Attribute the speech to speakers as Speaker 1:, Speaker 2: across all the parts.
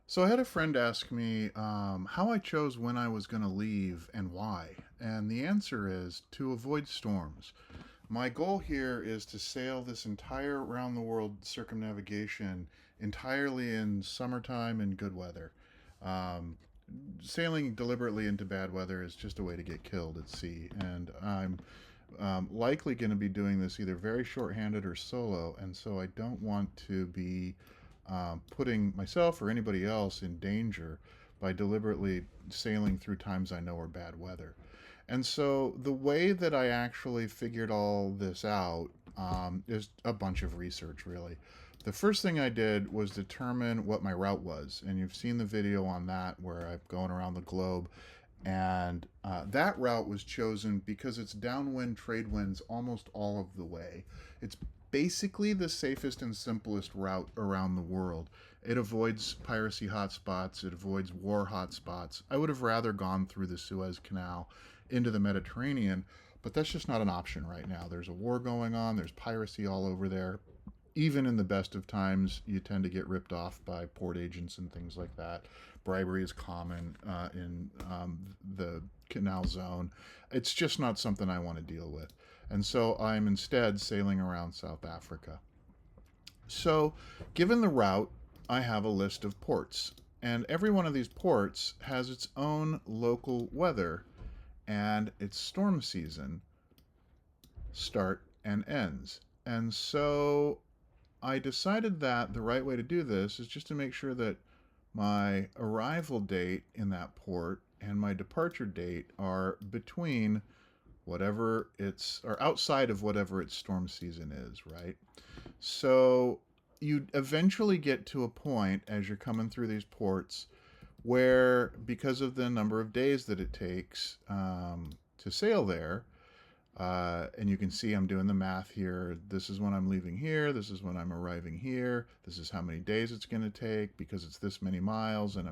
Speaker 1: So I had a friend ask me how I chose when I was going to leave and why. And the answer is to avoid storms. My goal here is to sail this entire round the world circumnavigation entirely in summertime and good weather. Um, Sailing deliberately into bad weather is just a way to get killed at sea. And I'm likely going to be doing this either very short-handed or solo, and so I don't want to be putting myself or anybody else in danger by deliberately sailing through times I know are bad weather. And so the way that I actually figured all this out is a bunch of research, really. The first thing I did was determine what my route was, and you've seen the video on that where I'm going around the globe, and that route was chosen because it's downwind trade winds almost all of the way. It's basically the safest and simplest route around the world. It avoids piracy hotspots, it avoids war hotspots. I would have rather gone through the Suez Canal into the Mediterranean, but that's just not an option right now. There's a war going on, there's piracy all over there. Even in the best of times, you tend to get ripped off by port agents and things like that. Bribery is common in the canal zone. It's just not something I want to deal with. And so I'm instead sailing around South Africa. So, given the route, I have a list of ports. And every one of these ports has its own local weather and its storm season start and ends. And so I decided that the right way to do this is just to make sure that my arrival date in that port and my departure date are between whatever it's or outside of whatever its storm season is, right? So you eventually get to a point as you're coming through these ports where, because of the number of days that it takes to sail there, and you can see I'm doing the math here. This is when I'm leaving here. This is when I'm arriving here. This is how many days it's going to take because it's this many miles. And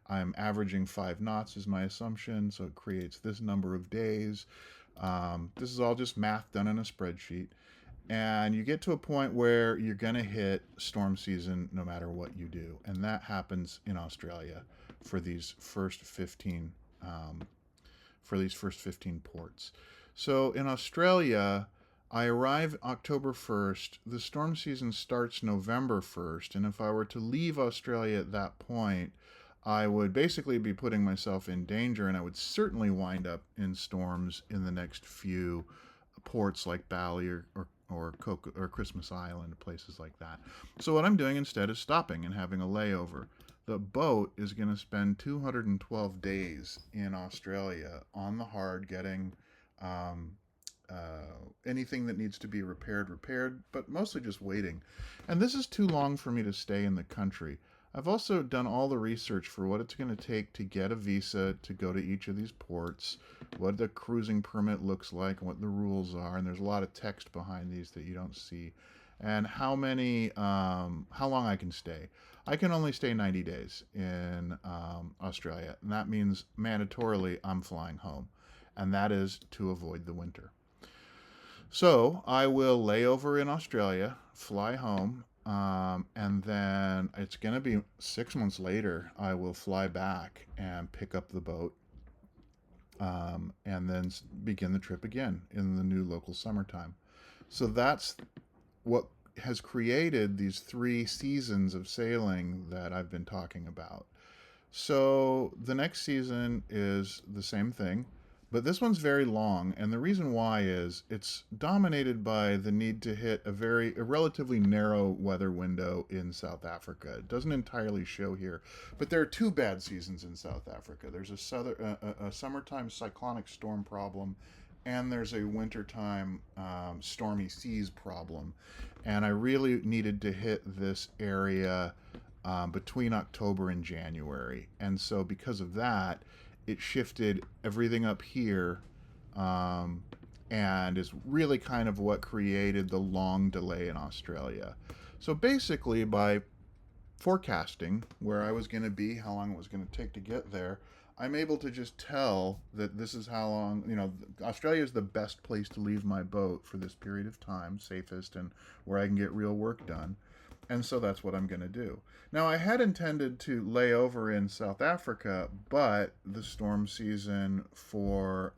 Speaker 1: I'm averaging 5 knots is my assumption. So it creates this number of days. This is all just math done in a spreadsheet. And you get to a point where you're going to hit storm season no matter what you do. And that happens in Australia for these first 15 um, ports. So in Australia, I arrive October 1st. The storm season starts November 1st. And if I were to leave Australia at that point, I would basically be putting myself in danger, and I would certainly wind up in storms in the next few ports like Bali or Christmas Island, places like that. So what I'm doing instead is stopping and having a layover. The boat is going to spend 212 days in Australia on the hard, getting um, anything that needs to be repaired, but mostly just waiting. And this is too long for me to stay in the country. I've also done all the research for what it's going to take to get a visa to go to each of these ports, what the cruising permit looks like, and what the rules are. And there's a lot of text behind these that you don't see, and how long I can stay. I can only stay 90 days in Australia, and that means mandatorily I'm flying home, and that is to avoid the winter. So I will lay over in Australia, fly home, and then it's going to be 6 months later. I will fly back and pick up the boat, and then begin the trip again in the new local summertime. So that's what has created these 3 seasons of sailing that I've been talking about. So the next season is the same thing, but this one's very long, and the reason why is it's dominated by the need to hit a relatively narrow weather window in South Africa. It doesn't entirely show here, but there are 2 bad seasons in South Africa. There's a summertime cyclonic storm problem, and there's a wintertime stormy seas problem. And I really needed to hit this area between October and January. And so, because of that, it shifted everything up here, um, and is really kind of what created the long delay in Australia. So, basically, by forecasting where I was going to be, how long it was going to take to get there, I'm able to just tell that this is how long, Australia is the best place to leave my boat for this period of time, safest, and where I can get real work done. And so that's what I'm going to do. Now, I had intended to lay over in South Africa, but the storm season for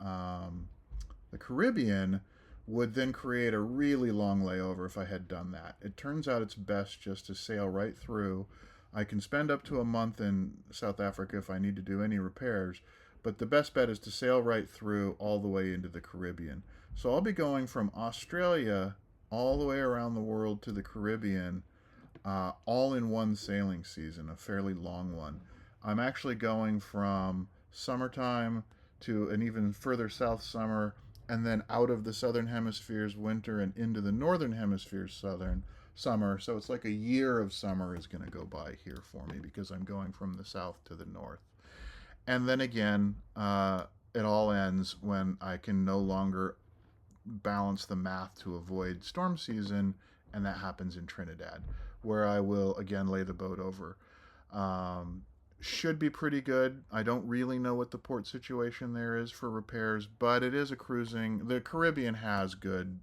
Speaker 1: the Caribbean would then create a really long layover if I had done that. It turns out it's best just to sail right through. I can spend up to a month in South Africa if I need to do any repairs, but the best bet is to sail right through all the way into the Caribbean. So I'll be going from Australia all the way around the world to the Caribbean, all in one sailing season, a fairly long one. I'm actually going from summertime to an even further south summer, and then out of the southern hemisphere's winter and into the northern hemisphere's southern summer. So it's like a year of summer is going to go by here for me because I'm going from the south to the north. And then again, it all ends when I can no longer balance the math to avoid storm season, and that happens in Trinidad, where I will again lay the boat over. Um, should be pretty good. I don't really know what the port situation there is for repairs, but it is a cruising. The Caribbean has good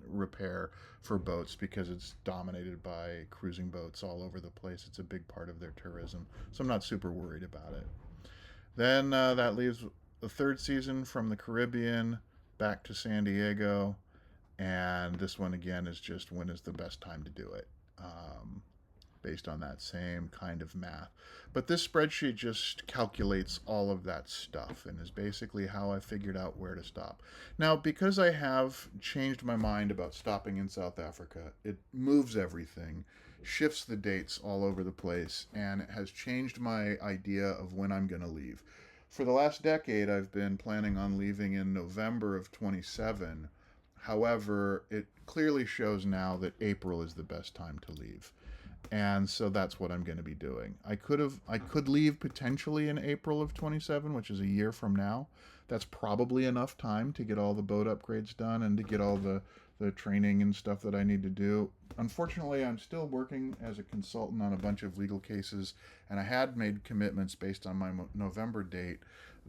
Speaker 1: repair for boats because it's dominated by cruising boats all over the place. It's a big part of their tourism, so I'm not super worried about it. Then that leaves the third season from the Caribbean back to San Diego, and this one again is just when is the best time to do it, based on that same kind of math. But this spreadsheet just calculates all of that stuff and is basically how I figured out where to stop. Now, because I have changed my mind about stopping in South Africa, it moves everything, shifts the dates all over the place, and it has changed my idea of when I'm going to leave. For the last decade, I've been planning on leaving in November of 27. However, it clearly shows now that April is the best time to leave. And so that's what I'm going to be doing. I could leave potentially in April of 27, which is a year from now. That's probably enough time to get all the boat upgrades done and to get all the training and stuff that I need to do. Unfortunately, I'm still working as a consultant on a bunch of legal cases, and I had made commitments based on my November date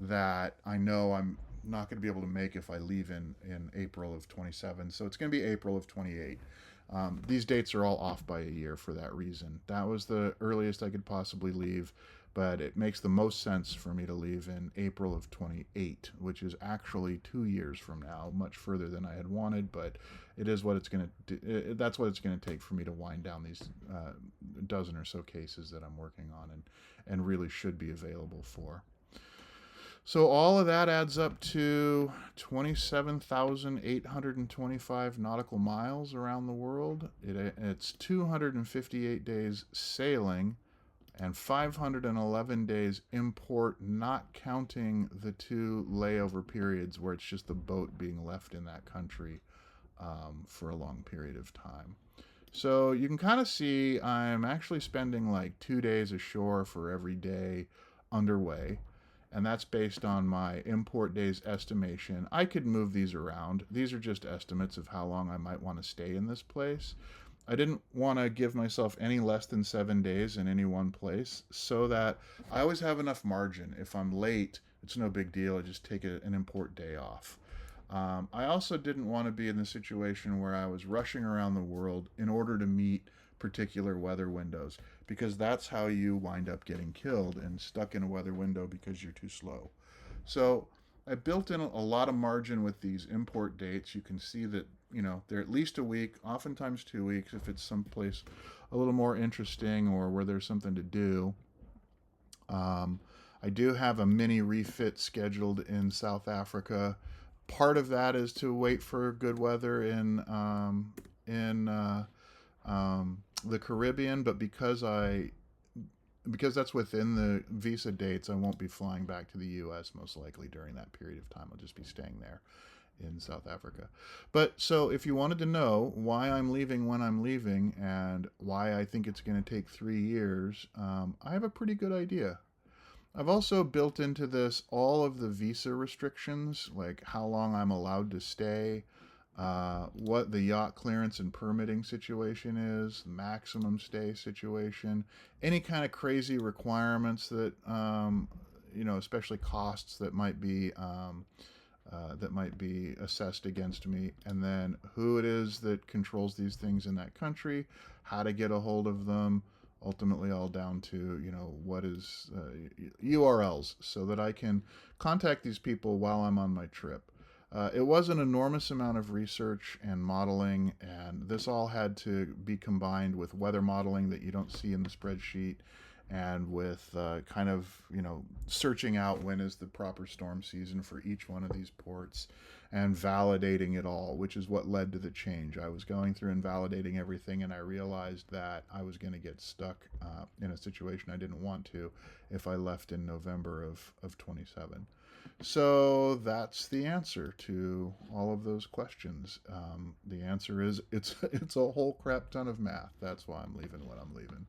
Speaker 1: that I know I'm not going to be able to make if I leave in April of 27. So it's going to be April of 28. These dates are all off by a year for that reason. That was the earliest I could possibly leave, but it makes the most sense for me to leave in April of 28, which is actually 2 years from now, much further than I had wanted, but it is what it's going to do. That's what it's going to take for me to wind down these dozen or so cases that I'm working on and really should be available for. So all of that adds up to 27,825 nautical miles around the world. It's 258 days sailing and 511 days import, not counting the 2 layover periods where it's just the boat being left in that country for a long period of time. So you can kind of see I'm actually spending like 2 days ashore for every day underway. And that's based on my import days estimation. I could move these around. These are just estimates of how long I might want to stay in this place. I didn't want to give myself any less than 7 days in any one place so that I always have enough margin. If I'm late, it's no big deal. I just take an import day off. I also didn't want to be in the situation where I was rushing around the world in order to meet particular weather windows, because that's how you wind up getting killed and stuck in a weather window because you're too slow. So I built in a lot of margin with these import dates. You can see that, they're at least a week, oftentimes 2 weeks if it's someplace a little more interesting or where there's something to do. I do have a mini refit scheduled in South Africa. Part of that is to wait for good weather in the Caribbean, but because that's within the visa dates, I won't be flying back to the U.S. most likely during that period of time. I'll just be staying there in South Africa. But so if you wanted to know why I'm leaving when I'm leaving and why I think it's going to take 3 years, I have a pretty good idea. I've also built into this all of the visa restrictions, like how long I'm allowed to stay, what the yacht clearance and permitting situation is, maximum stay situation, any kind of crazy requirements that, especially costs that might be that might be assessed against me, and then who it is that controls these things in that country, how to get a hold of them, ultimately all down to, what is URLs so that I can contact these people while I'm on my trip. It was an enormous amount of research and modeling, and this all had to be combined with weather modeling that you don't see in the spreadsheet, and with kind of, searching out when is the proper storm season for each one of these ports and validating it all, which is what led to the change. I was going through and validating everything, and I realized that I was going to get stuck in a situation I didn't want to if I left in November of 27. So that's the answer to all of those questions. The answer is it's a whole crap ton of math. That's why I'm leaving when I'm leaving.